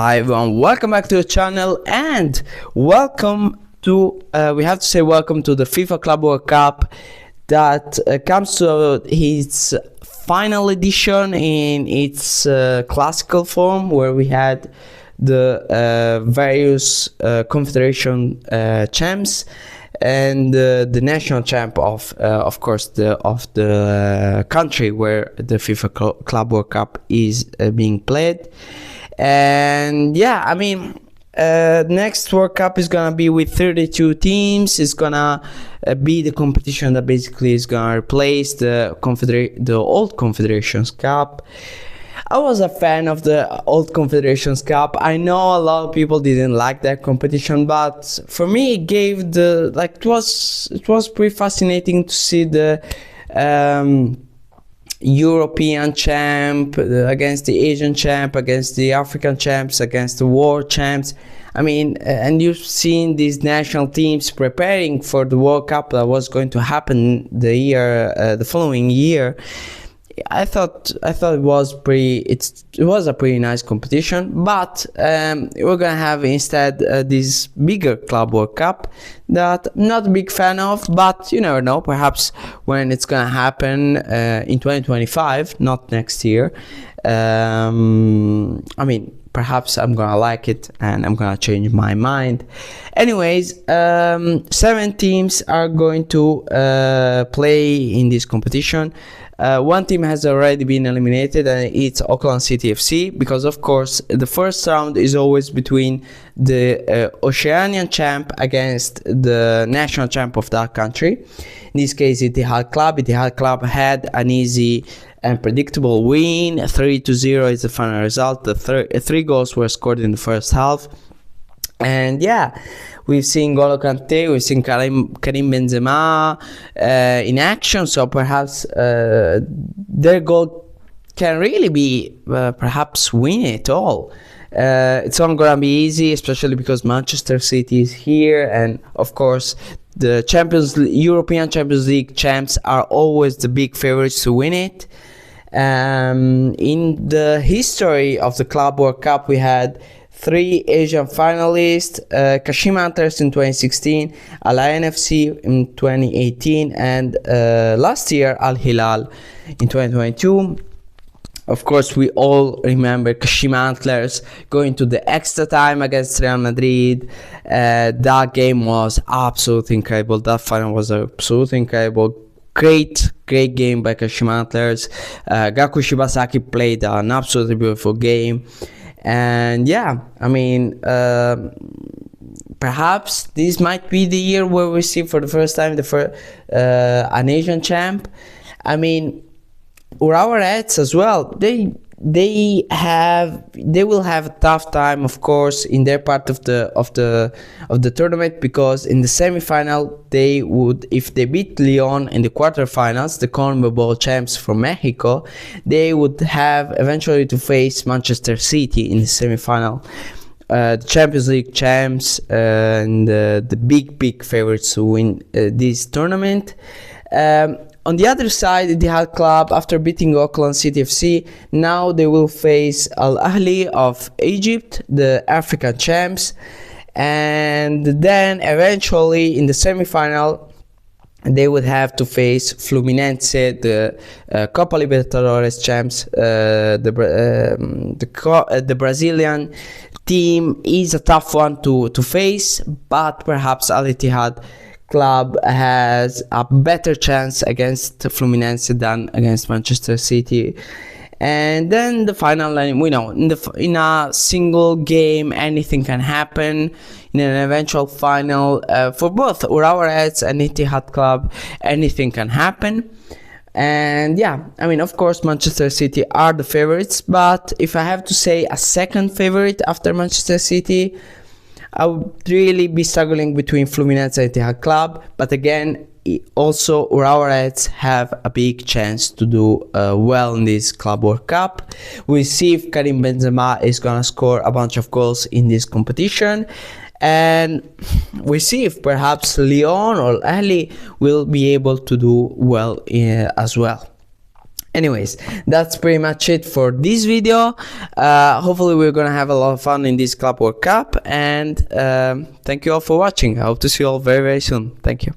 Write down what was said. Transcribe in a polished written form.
Hi everyone, welcome back to the channel and welcome to welcome to the FIFA Club World Cup that comes to its final edition in its classical form, where we had the various confederation champs and the national champ of course of the country where the FIFA Club World Cup is being played. And yeah, I mean, next World Cup is gonna be with 32 teams. It's gonna be the competition that basically is gonna replace the old Confederations Cup. I was a fan of the old Confederations Cup. I know a lot of people didn't like that competition, but for me it gave it was pretty fascinating to see the European champ against the Asian champ, against the African champs, against the world champs. I mean, and you've seen these national teams preparing for the World Cup that was going to happen the following year. I thought it was a pretty nice competition, but we're gonna have instead this bigger Club World Cup that I'm not a big fan of, but you never know, perhaps when it's gonna happen in 2025, not next year. I mean, perhaps I'm gonna like it and I'm gonna change my mind. Anyways, 7 teams are going to play in this competition. One team has already been eliminated, and it's Auckland City FC, because of course the first round is always between the Oceanian champ against the national champ of that country. In this case, Ittihad Club. Ittihad Club had an easy and predictable win. 3-0 is the final result. The 3 goals were scored in the first half. And yeah, we've seen Ngolo Kante, we've seen Karim Benzema in action, so perhaps their goal can really be perhaps win it all. It's not gonna be easy, especially because Manchester City is here, and of course the European Champions League champs are always the big favorites to win it. In the history of the Club World Cup, we had 3 Asian finalists: Kashima Antlers in 2016, Al FC in 2018, and last year Al Hilal in 2022. Of course, we all remember Kashima Antlers going to the extra time against Real Madrid. That game was absolutely incredible. That final was absolutely incredible. Great game by Kashima Antlers. Gaku Shibasaki played an absolutely beautiful game. And yeah, I mean, perhaps this might be the year where we see for the first time an Asian champ. I mean, Urawa Reds as well. They will have a tough time, of course, in their part of the tournament, because in the semi-final they would, if they beat León in the quarterfinals, the CONMEBOL champs from Mexico, they would have eventually to face Manchester City in the semi-final. The Champions League champs and the big favorites to win this tournament. On the other side, Ittihad Club, after beating Auckland City FC, now they will face Ahly of Egypt, the African champs, and then eventually in the semi-final they would have to face Fluminense, the Copa Libertadores champs. The Brazilian team is a tough one to face, but perhaps Al-Ittihad Club has a better chance against Fluminense than against Manchester City. And then the final, we know in a single game anything can happen. In an eventual final for both Urawa Reds and Ittihad Club, anything can happen. And yeah, I mean, of course Manchester City are the favorites, but if I have to say a second favorite after Manchester City, I would really be struggling between Fluminense and Ittihad Club. But again, also Urawa Reds have a big chance to do well in this Club World Cup. We'll see if Karim Benzema is gonna score a bunch of goals in this competition, and we'll see if perhaps León or Ahly will be able to do well as well. Anyways, that's pretty much it for this video. Hopefully we're gonna have a lot of fun in this Club World Cup, and thank you all for watching. I hope to see you all very soon. Thank you.